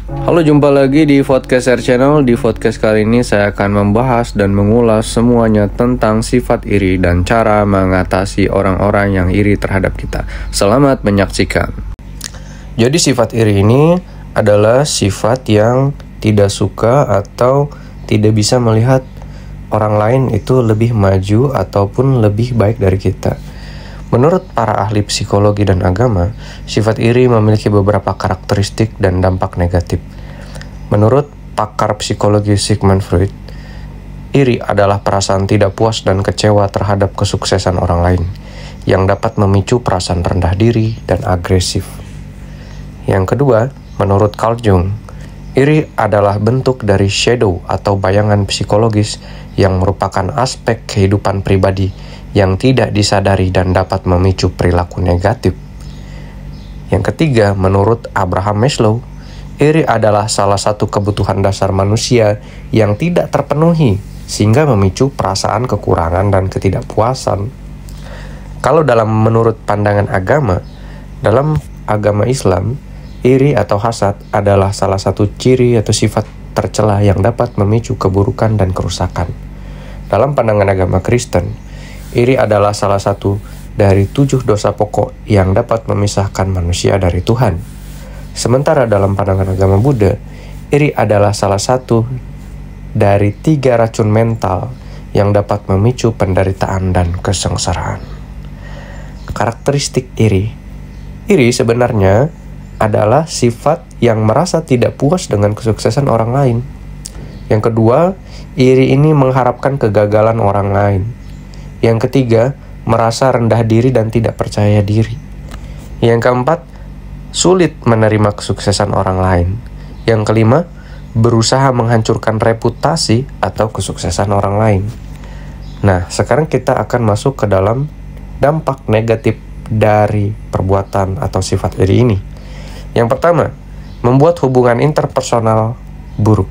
Halo, jumpa lagi di Podcast Air Channel. Di podcast kali ini saya akan membahas dan mengulas semuanya tentang sifat iri dan cara mengatasi orang-orang yang iri terhadap kita. Selamat menyaksikan. Jadi sifat iri ini adalah sifat yang tidak suka atau tidak bisa melihat orang lain itu lebih maju ataupun lebih baik dari kita. Menurut para ahli psikologi dan agama, sifat iri memiliki beberapa karakteristik dan dampak negatif. Menurut pakar psikologi Sigmund Freud, iri adalah perasaan tidak puas dan kecewa terhadap kesuksesan orang lain, yang dapat memicu perasaan rendah diri dan agresif. Yang kedua, menurut Carl Jung, iri adalah bentuk dari shadow atau bayangan psikologis yang merupakan aspek kehidupan pribadi yang tidak disadari dan dapat memicu perilaku negatif. Yang ketiga, menurut Abraham Maslow, iri adalah salah satu kebutuhan dasar manusia yang tidak terpenuhi sehingga memicu perasaan kekurangan dan ketidakpuasan. Kalau menurut pandangan agama, dalam agama Islam, iri atau hasad adalah salah satu ciri atau sifat tercela yang dapat memicu keburukan dan kerusakan. Dalam pandangan agama Kristen, iri adalah salah satu dari 7 dosa pokok yang dapat memisahkan manusia dari Tuhan. Sementara dalam pandangan agama Buddha, iri adalah salah satu dari 3 racun mental yang dapat memicu penderitaan dan kesengsaraan. Karakteristik iri. Iri sebenarnya adalah sifat yang merasa tidak puas dengan kesuksesan orang lain. Yang kedua, iri ini mengharapkan kegagalan orang lain. Yang ketiga, merasa rendah diri dan tidak percaya diri. Yang keempat, sulit menerima kesuksesan orang lain. Yang kelima, berusaha menghancurkan reputasi atau kesuksesan orang lain. Nah, sekarang kita akan masuk ke dalam dampak negatif dari perbuatan atau sifat iri ini. Yang pertama, membuat hubungan interpersonal buruk.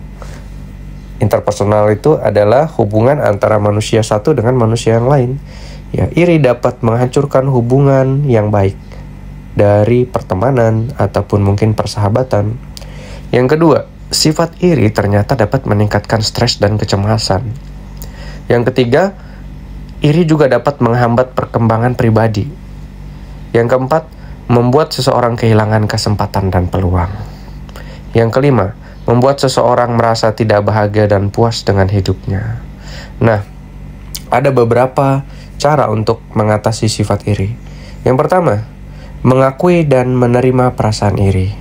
Interpersonal itu adalah hubungan antara manusia satu dengan manusia yang lain. Ya, iri dapat menghancurkan hubungan yang baik dari pertemanan ataupun mungkin persahabatan. Yang kedua, sifat iri ternyata dapat meningkatkan stres dan kecemasan. Yang ketiga, iri juga dapat menghambat perkembangan pribadi. Yang keempat, membuat seseorang kehilangan kesempatan dan peluang. Yang kelima, membuat seseorang merasa tidak bahagia dan puas dengan hidupnya. Nah, ada beberapa cara untuk mengatasi sifat iri. Yang pertama, mengakui dan menerima perasaan iri.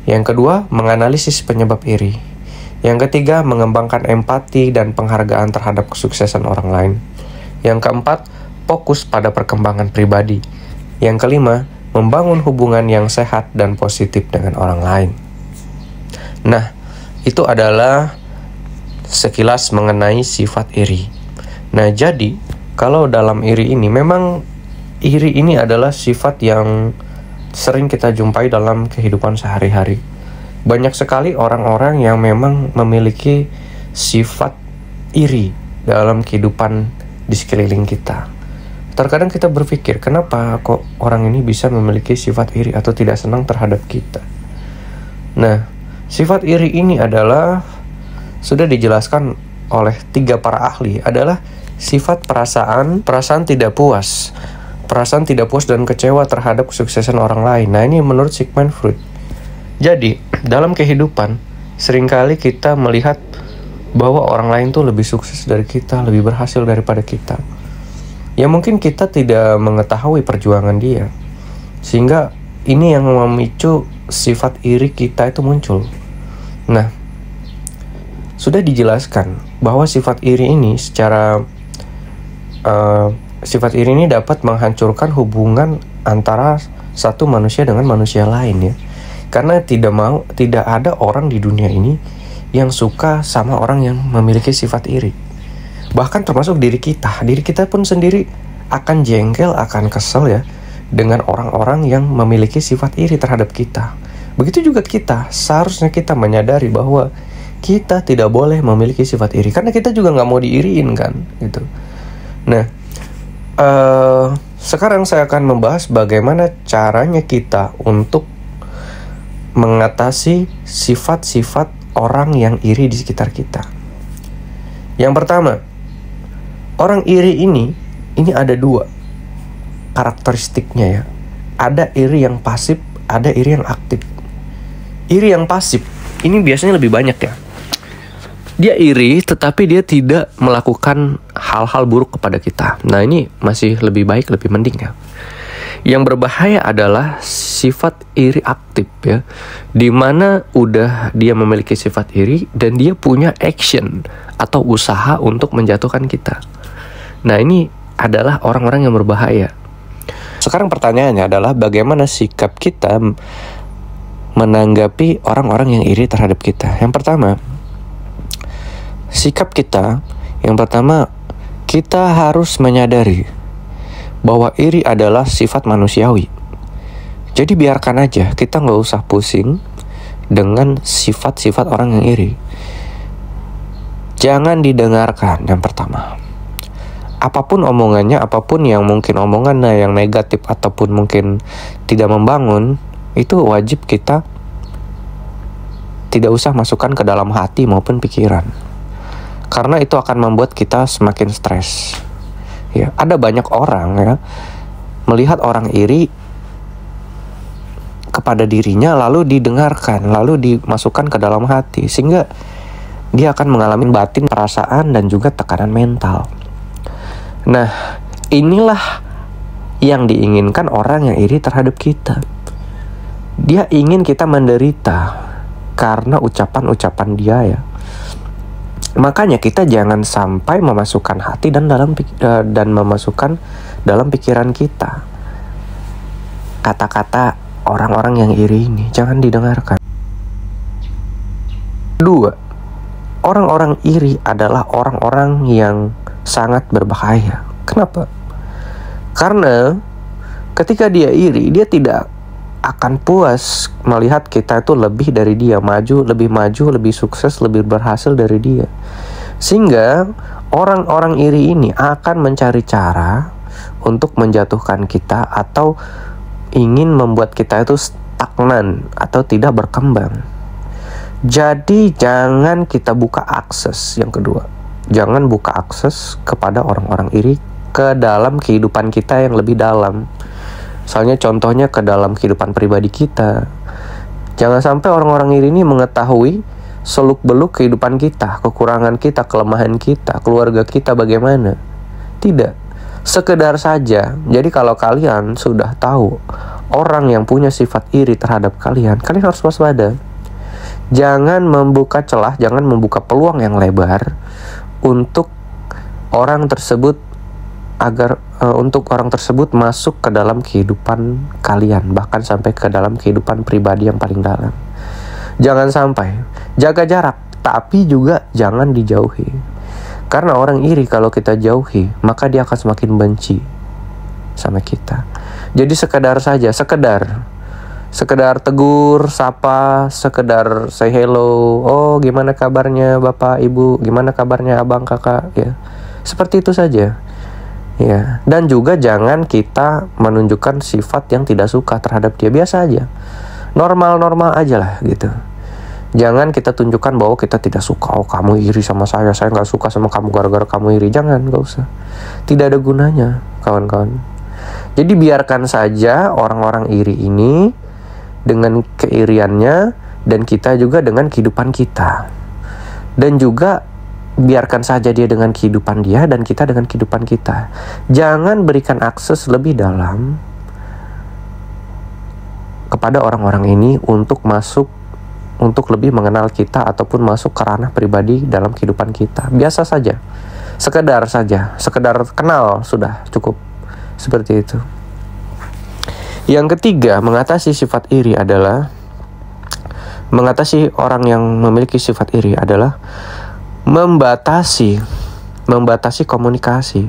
Yang kedua, menganalisis penyebab iri. Yang ketiga, mengembangkan empati dan penghargaan terhadap kesuksesan orang lain. Yang keempat, fokus pada perkembangan pribadi. Yang kelima, membangun hubungan yang sehat dan positif dengan orang lain. Nah, itu adalah sekilas mengenai sifat iri. Nah, jadi kalau dalam iri ini, memang iri ini adalah sifat yang sering kita jumpai dalam kehidupan sehari-hari. Banyak sekali orang-orang yang memang memiliki sifat iri dalam kehidupan di sekeliling kita. Terkadang kita berpikir, kenapa kok orang ini bisa memiliki sifat iri atau tidak senang terhadap kita? Nah, sifat iri ini adalah sudah dijelaskan oleh 3 para ahli, adalah sifat perasaan tidak puas. Perasaan tidak puas dan kecewa terhadap kesuksesan orang lain. Nah, ini menurut Sigmund Freud. Jadi, dalam kehidupan seringkali kita melihat bahwa orang lain tuh lebih sukses dari kita, lebih berhasil daripada kita. Ya, mungkin kita tidak mengetahui perjuangan dia, sehingga ini yang memicu sifat iri kita itu muncul. Nah, sudah dijelaskan bahwa sifat iri ini sifat iri ini dapat menghancurkan hubungan antara satu manusia dengan manusia lain, ya. Karena tidak ada orang di dunia ini yang suka sama orang yang memiliki sifat iri. Bahkan termasuk diri kita pun sendiri akan jengkel, akan kesel, ya, dengan orang-orang yang memiliki sifat iri terhadap kita. Begitu juga kita, seharusnya kita menyadari bahwa kita tidak boleh memiliki sifat iri, karena kita juga nggak mau diiriin, kan, gitu. Nah, sekarang saya akan membahas bagaimana caranya kita untuk mengatasi sifat-sifat orang yang iri di sekitar kita. Yang pertama, orang iri ini ada dua karakteristiknya ya. Ada iri yang pasif, ada iri yang aktif. Iri yang pasif ini biasanya lebih banyak ya. Dia iri tetapi dia tidak melakukan hal-hal buruk kepada kita. Nah, ini masih lebih baik, lebih mending ya. Yang berbahaya adalah sifat iri aktif ya, dimana udah dia memiliki sifat iri dan dia punya action atau usaha untuk menjatuhkan kita. Nah, ini adalah orang-orang yang berbahaya. Sekarang pertanyaannya adalah bagaimana sikap kita menanggapi orang-orang yang iri terhadap kita. Yang pertama, sikap kita, kita harus menyadari bahwa iri adalah sifat manusiawi. Jadi biarkan aja, kita nggak usah pusing dengan sifat-sifat orang yang iri. Jangan didengarkan, yang pertama. Apapun omongannya, apapun yang mungkin omongannya yang negatif ataupun mungkin tidak membangun, itu wajib kita tidak usah masukkan ke dalam hati maupun pikiran. Karena itu akan membuat kita semakin stres. Ya, ada banyak orang ya melihat orang iri kepada dirinya lalu didengarkan, lalu dimasukkan ke dalam hati sehingga dia akan mengalami batin, perasaan dan juga tekanan mental. Nah, inilah yang diinginkan orang yang iri terhadap kita. Dia ingin kita menderita karena ucapan-ucapan dia ya. Makanya kita jangan sampai memasukkan hati dan memasukkan dalam pikiran kita kata-kata orang-orang yang iri ini. Jangan didengarkan. Kedua, orang-orang iri adalah orang-orang yang sangat berbahaya. Kenapa? Karena ketika dia iri, dia tidak akan puas melihat kita itu lebih dari dia, lebih sukses, lebih berhasil dari dia. Sehingga orang-orang iri ini akan mencari cara untuk menjatuhkan kita atau ingin membuat kita itu stagnan atau tidak berkembang. Jadi jangan kita buka akses. Yang kedua, jangan buka akses kepada orang-orang iri ke dalam kehidupan kita yang lebih dalam. Misalnya contohnya ke dalam kehidupan pribadi kita. Jangan sampai orang-orang iri ini mengetahui seluk-beluk kehidupan kita, kekurangan kita, kelemahan kita, keluarga kita bagaimana. Tidak. Sekedar saja. Jadi kalau kalian sudah tahu orang yang punya sifat iri terhadap kalian harus waspada. Jangan membuka celah, jangan membuka peluang yang lebar untuk orang tersebut untuk orang tersebut masuk ke dalam kehidupan kalian, bahkan sampai ke dalam kehidupan pribadi yang paling dalam. Jangan sampai. Jaga jarak, tapi juga jangan dijauhi. Karena orang iri kalau kita jauhi, maka dia akan semakin benci sama kita. Jadi sekedar tegur, sapa, sekedar say hello. Oh, gimana kabarnya Bapak, Ibu? Gimana kabarnya Abang, Kakak? Ya. Seperti itu saja. Ya, dan juga jangan kita menunjukkan sifat yang tidak suka terhadap dia. Biasa aja, normal aja lah gitu. Jangan kita tunjukkan bahwa kita tidak suka. Oh, kamu iri sama saya nggak suka sama kamu gara-gara kamu iri. Jangan, nggak usah. Tidak ada gunanya, kawan-kawan. Jadi biarkan saja orang-orang iri ini dengan keiriannya, dan kita juga dengan kehidupan kita. Dan juga biarkan saja dia dengan kehidupan dia dan kita dengan kehidupan kita. Jangan berikan akses lebih dalam kepada orang-orang ini untuk lebih mengenal kita ataupun masuk ke ranah pribadi dalam kehidupan kita. Biasa saja. Sekedar kenal sudah cukup. Seperti itu. Yang ketiga, mengatasi orang yang memiliki sifat iri adalah membatasi komunikasi.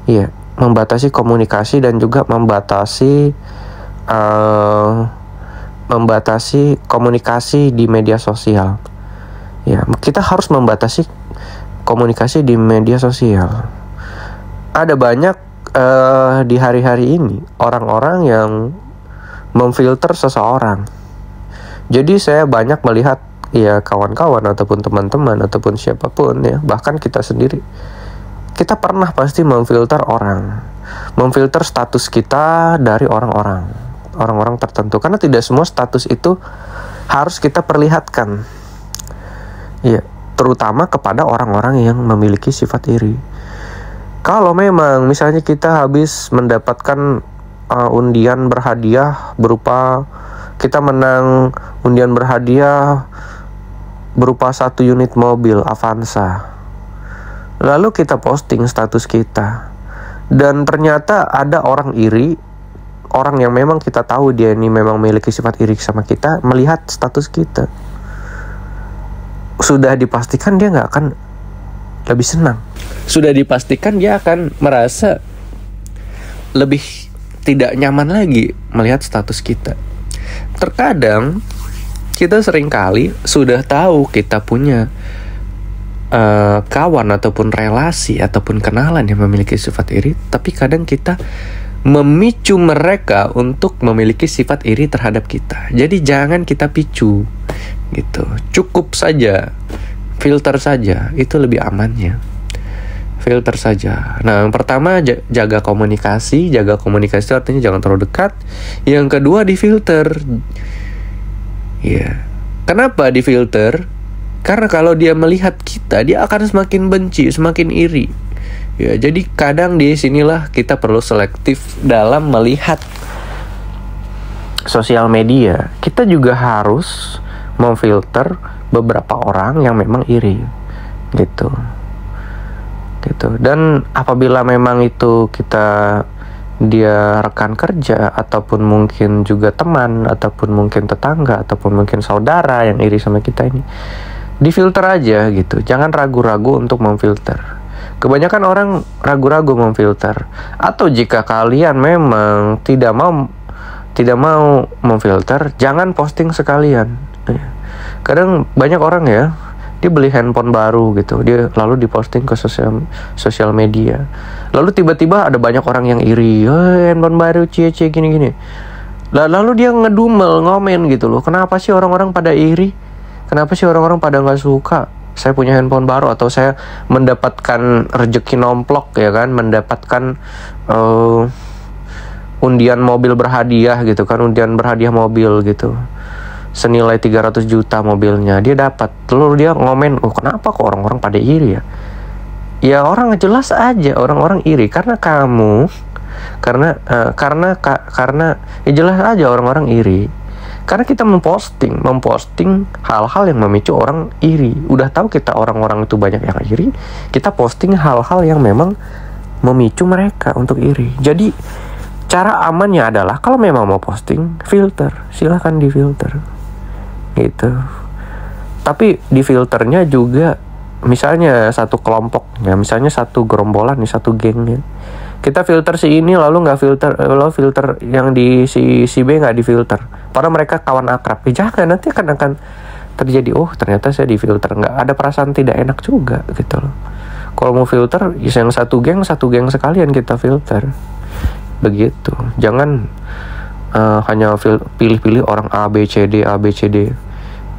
Iya, membatasi komunikasi dan juga membatasi komunikasi di media sosial. Ya, kita harus membatasi komunikasi di media sosial. Ada banyak di hari-hari ini orang-orang yang memfilter seseorang. Jadi saya banyak melihat ya kawan-kawan ataupun teman-teman ataupun siapapun ya, bahkan kita sendiri, kita pernah pasti memfilter orang, memfilter status kita dari orang-orang tertentu, karena tidak semua status itu harus kita perlihatkan ya, terutama kepada orang-orang yang memiliki sifat iri. Kalau memang misalnya kita habis mendapatkan undian berhadiah berupa, kita menang undian berhadiah berupa 1 unit mobil Avanza, lalu kita posting status kita, dan ternyata ada orang iri, orang yang memang kita tahu dia ini memang memiliki sifat iri sama kita, melihat status kita, sudah dipastikan dia nggak akan lebih senang, sudah dipastikan dia akan merasa lebih tidak nyaman lagi melihat status kita. Terkadang kita seringkali sudah tahu kita punya kawan ataupun relasi ataupun kenalan yang memiliki sifat iri, tapi kadang kita memicu mereka untuk memiliki sifat iri terhadap kita. Jadi jangan kita picu gitu. Cukup saja, filter saja, itu lebih amannya. Filter saja. Nah, yang pertama jaga komunikasi. Jaga komunikasi itu artinya jangan terlalu dekat. Yang kedua difilter. Ya. Kenapa difilter? Karena kalau dia melihat kita, dia akan semakin benci, semakin iri. Ya, jadi kadang di sinilah kita perlu selektif dalam melihat sosial media. Kita juga harus memfilter beberapa orang yang memang iri. Gitu. Dan apabila memang itu dia rekan kerja ataupun mungkin juga teman ataupun mungkin tetangga ataupun mungkin saudara yang iri sama kita ini, difilter aja gitu. Jangan ragu-ragu untuk memfilter. Kebanyakan orang ragu-ragu memfilter. Atau jika kalian memang tidak mau memfilter, jangan posting sekalian. Kadang banyak orang ya, dia beli handphone baru gitu, dia lalu diposting ke sosial media, lalu tiba-tiba ada banyak orang yang iri, handphone baru cie gini-gini, lalu dia ngedumel ngomen gitu loh, kenapa sih orang-orang pada iri, kenapa sih orang-orang pada nggak suka saya punya handphone baru, atau saya mendapatkan rezeki nomplok ya kan, mendapatkan undian mobil berhadiah gitu kan, undian berhadiah mobil gitu, senilai 300 juta mobilnya dia dapat. Lalu dia ngomen, kenapa kok orang-orang pada iri ya? Ya orang jelas aja orang-orang iri karena kamu, karena ya jelas aja orang-orang iri karena kita memposting hal-hal yang memicu orang iri. Udah tahu kita orang-orang itu banyak yang iri, kita posting hal-hal yang memang memicu mereka untuk iri. Jadi cara amannya adalah kalau memang mau posting, filter, silahkan difilter gitu. Tapi di filternya juga, misalnya satu kelompok ya, misalnya satu gerombolan nih, satu geng ya, kita filter si ini lalu nggak filter, lalu filter yang di si B nggak difilter, padahal mereka kawan akrab. Jangan, nanti akan terjadi ternyata saya difilter, nggak ada perasaan tidak enak juga gitu loh. Kalau mau filter yang satu geng sekalian kita filter begitu. Jangan hanya pilih-pilih orang A B C D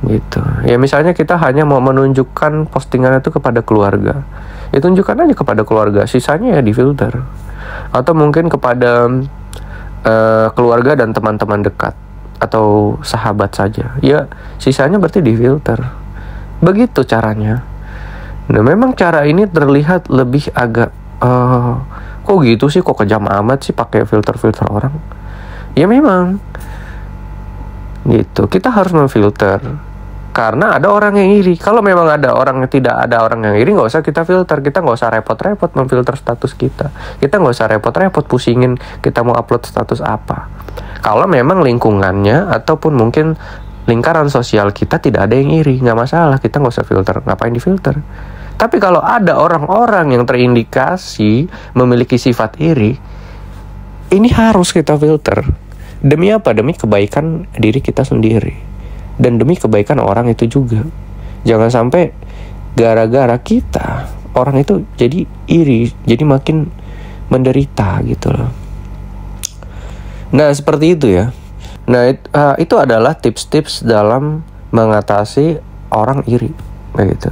gitu. Ya misalnya kita hanya mau menunjukkan postingan itu kepada keluarga, ya tunjukkan aja kepada keluarga, sisanya ya difilter. Atau mungkin kepada keluarga dan teman-teman dekat atau sahabat saja, ya sisanya berarti difilter. Begitu caranya. Nah memang cara ini terlihat lebih agak kok gitu sih, kok kejam amat sih pakai filter orang. Ya memang gitu, kita harus memfilter karena ada orang yang iri. Kalau memang tidak ada orang yang iri, nggak usah kita filter. Kita nggak usah repot-repot memfilter status kita. Kita nggak usah repot-repot pusingin kita mau upload status apa. Kalau memang lingkungannya ataupun mungkin lingkaran sosial kita tidak ada yang iri, nggak masalah, kita nggak usah filter. Ngapain difilter? Tapi kalau ada orang-orang yang terindikasi memiliki sifat iri, ini harus kita filter. Demi apa? Demi kebaikan diri kita sendiri dan demi kebaikan orang itu juga. Jangan sampai gara-gara kita orang itu jadi iri, jadi makin menderita gitu loh. Nah seperti itu ya. Nah, itu adalah tips-tips dalam mengatasi orang iri, begitu.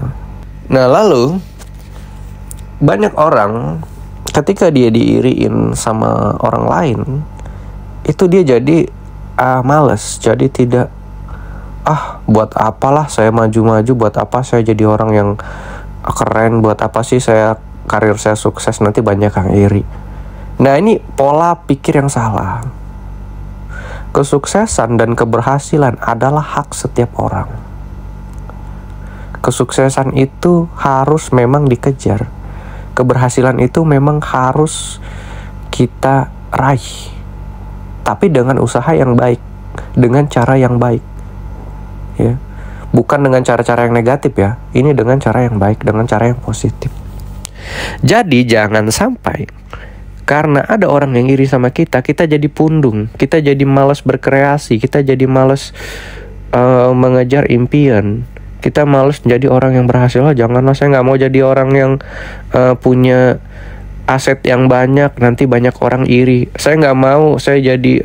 Nah, lalu banyak orang ketika dia diiriin sama orang lain, itu dia jadi malas, jadi tidak, buat apalah saya maju-maju, buat apa saya jadi orang yang keren, buat apa sih saya karir saya sukses, nanti banyak yang iri. Nah, ini pola pikir yang salah. Kesuksesan dan keberhasilan adalah hak setiap orang. Kesuksesan itu harus memang dikejar. Keberhasilan itu memang harus kita raih. Tapi dengan usaha yang baik, dengan cara yang baik. Ya. Bukan dengan cara-cara yang negatif ya. Ini dengan cara yang baik, dengan cara yang positif. Jadi jangan sampai karena ada orang yang iri sama kita, kita jadi pundung, kita jadi malas berkreasi, kita jadi malas mengejar impian, kita malas jadi orang yang berhasil. Janganlah, saya nggak mau jadi orang yang punya aset yang banyak, nanti banyak orang iri. Saya nggak mau saya jadi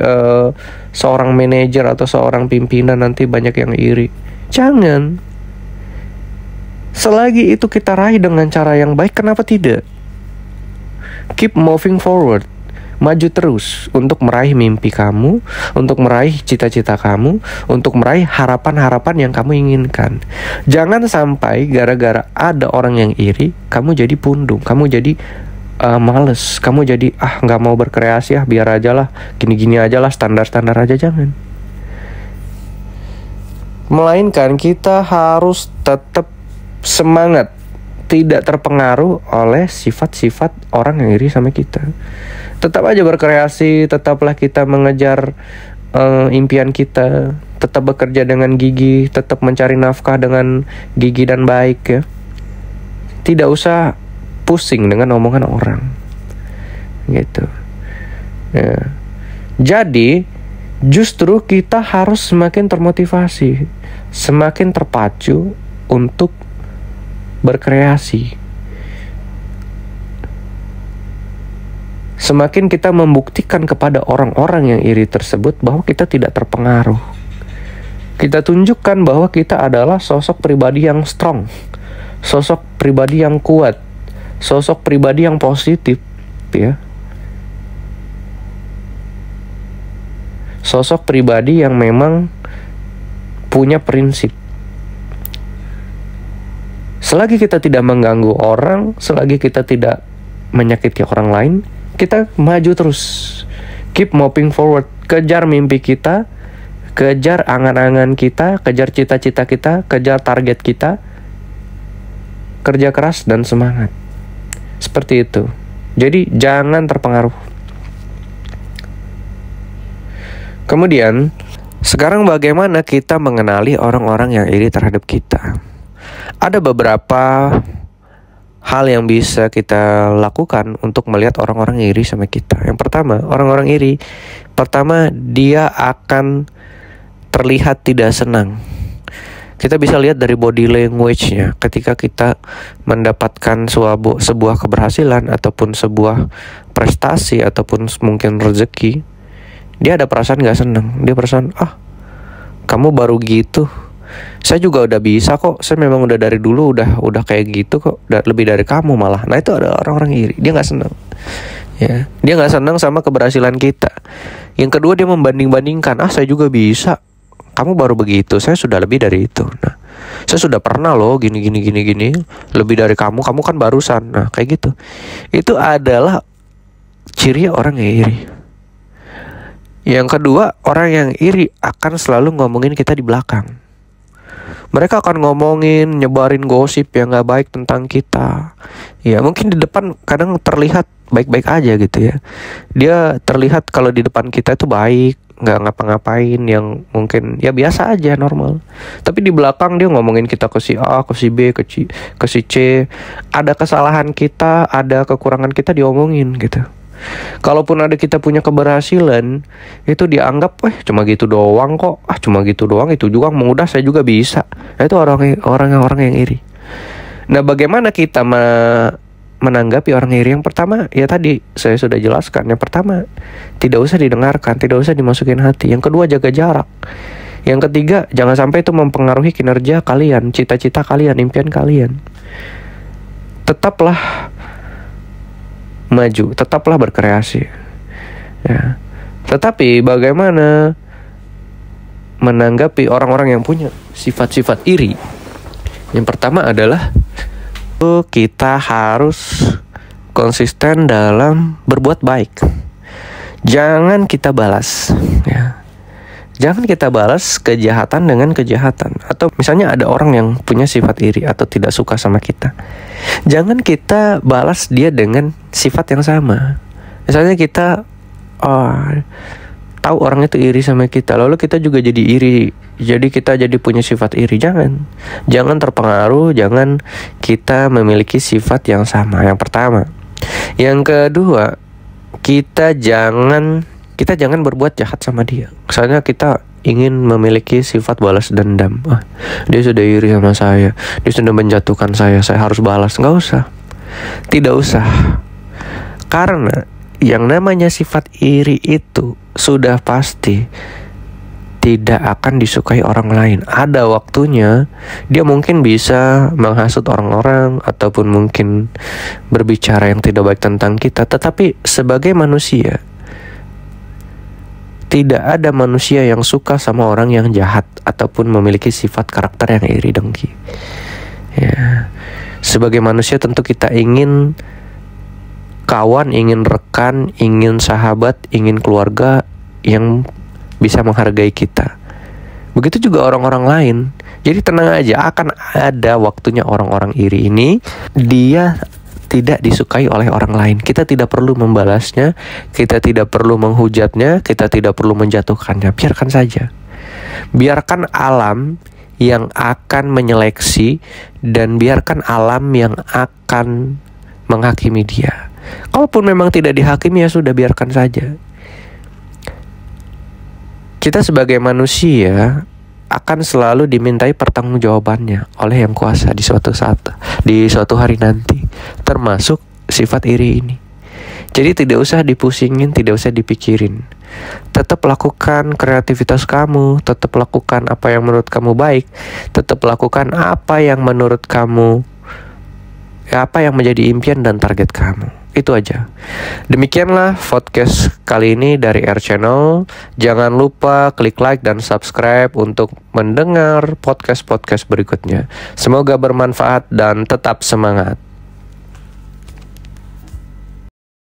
seorang manajer atau seorang pimpinan, nanti banyak yang iri. Jangan. Selagi itu kita raih dengan cara yang baik, kenapa tidak? Keep moving forward. Maju terus untuk meraih mimpi kamu, untuk meraih cita-cita kamu, untuk meraih harapan-harapan yang kamu inginkan. Jangan sampai gara-gara ada orang yang iri, kamu jadi pundung, kamu jadi males, kamu jadi nggak mau berkreasi, biar aja lah, gini-gini aja lah, standar-standar aja. Jangan. Melainkan kita harus tetap semangat, tidak terpengaruh oleh sifat-sifat orang yang iri sama kita. Tetap aja berkreasi, tetaplah kita mengejar impian kita, tetap bekerja dengan gigih, tetap mencari nafkah dengan gigih dan baik ya. Tidak usah pusing dengan omongan orang, gitu. Ya. Jadi justru kita harus semakin termotivasi, semakin terpacu untuk berkreasi. Semakin kita membuktikan kepada orang-orang yang iri tersebut bahwa kita tidak terpengaruh. Kita tunjukkan bahwa kita adalah sosok pribadi yang strong, sosok pribadi yang kuat, sosok pribadi yang positif, ya. Sosok pribadi yang memang punya prinsip. Selagi kita tidak mengganggu orang, selagi kita tidak menyakiti orang lain, kita maju terus. Keep moving forward. Kejar mimpi kita, kejar angan-angan kita, kejar cita-cita kita, kejar target kita. Kerja keras dan semangat. Seperti itu. Jadi jangan terpengaruh. Kemudian, sekarang bagaimana kita mengenali orang-orang yang iri terhadap kita? Ada beberapa hal yang bisa kita lakukan untuk melihat orang-orang iri sama kita. Yang pertama, orang-orang iri, pertama dia akan terlihat tidak senang. Kita bisa lihat dari body language-nya. Ketika kita mendapatkan sebuah keberhasilan ataupun sebuah prestasi ataupun mungkin rezeki, dia ada perasaan gak senang. Dia perasaan, kamu baru gitu, saya juga udah bisa kok, saya memang udah dari dulu udah kayak gitu kok, lebih dari kamu malah. Nah, itu ada orang-orang iri, dia nggak senang, ya, dia nggak senang sama keberhasilan kita. Yang kedua, dia membanding-bandingkan, saya juga bisa, kamu baru begitu, saya sudah lebih dari itu. Nah, saya sudah pernah loh gini lebih dari kamu kan barusan. Nah, kayak gitu. Itu adalah ciri orang yang iri. Yang kedua, orang yang iri akan selalu ngomongin kita di belakang. Mereka akan ngomongin, nyebarin gosip yang gak baik tentang kita. Ya, mungkin di depan kadang terlihat baik-baik aja gitu ya. Dia terlihat kalau di depan kita itu baik, gak ngapa-ngapain, yang mungkin ya biasa aja, normal. Tapi di belakang dia ngomongin kita ke si A, ke si B, ke si C. Ada kesalahan kita, ada kekurangan kita diomongin gitu. Kalaupun ada kita punya keberhasilan, itu dianggap cuma gitu doang kok, cuma gitu doang, itu juga mudah, saya juga bisa. Nah, itu orang yang iri. Nah, bagaimana kita menanggapi orang iri? Yang pertama, ya tadi saya sudah jelaskan. Yang pertama, tidak usah didengarkan, tidak usah dimasukin hati. Yang kedua, jaga jarak. Yang ketiga, jangan sampai itu mempengaruhi kinerja kalian, cita-cita kalian, impian kalian. Tetaplah maju, tetaplah berkreasi. Ya. Tetapi bagaimana menanggapi orang-orang yang punya sifat-sifat iri? Yang pertama adalah kita harus konsisten dalam berbuat baik. Jangan kita balas, ya. Jangan kita balas kejahatan dengan kejahatan. Atau misalnya ada orang yang punya sifat iri atau tidak suka sama kita, jangan kita balas dia dengan sifat yang sama. Misalnya kita tahu orang itu iri sama kita, lalu kita juga jadi iri, jadi kita jadi punya sifat iri. Jangan terpengaruh, jangan kita memiliki sifat yang sama. Yang pertama. Yang kedua, kita jangan berbuat jahat sama dia. Misalnya kita ingin memiliki sifat balas dendam. Dia sudah iri sama saya, dia sudah menjatuhkan saya harus balas. Nggak usah, tidak usah. Karena yang namanya sifat iri itu sudah pasti tidak akan disukai orang lain. Ada waktunya dia mungkin bisa menghasut orang-orang ataupun mungkin berbicara yang tidak baik tentang kita. Tetapi sebagai manusia, tidak ada manusia yang suka sama orang yang jahat ataupun memiliki sifat karakter yang iri dengki. Ya. Sebagai manusia tentu kita ingin kawan, ingin rekan, ingin sahabat, ingin keluarga yang bisa menghargai kita. Begitu juga orang-orang lain. Jadi tenang aja, akan ada waktunya orang-orang iri ini dia tidak disukai oleh orang lain. Kita tidak perlu membalasnya, kita tidak perlu menghujatnya, kita tidak perlu menjatuhkannya. Biarkan saja. Biarkan alam yang akan menyeleksi dan biarkan alam yang akan menghakimi dia. Kalaupun memang tidak dihakimi, ya sudah, biarkan saja. Kita sebagai manusia akan selalu dimintai pertanggungjawabannya oleh Yang Kuasa di suatu saat, di suatu hari nanti, termasuk sifat iri ini. Jadi tidak usah dipusingin, tidak usah dipikirin. Tetap lakukan kreativitas kamu, tetap lakukan apa yang menurut kamu baik, tetap lakukan apa yang menurut kamu, apa yang menjadi impian dan target kamu. Itu aja. Demikianlah podcast kali ini dari R Channel. Jangan lupa klik like dan subscribe untuk mendengar podcast-podcast berikutnya. Semoga bermanfaat dan tetap semangat.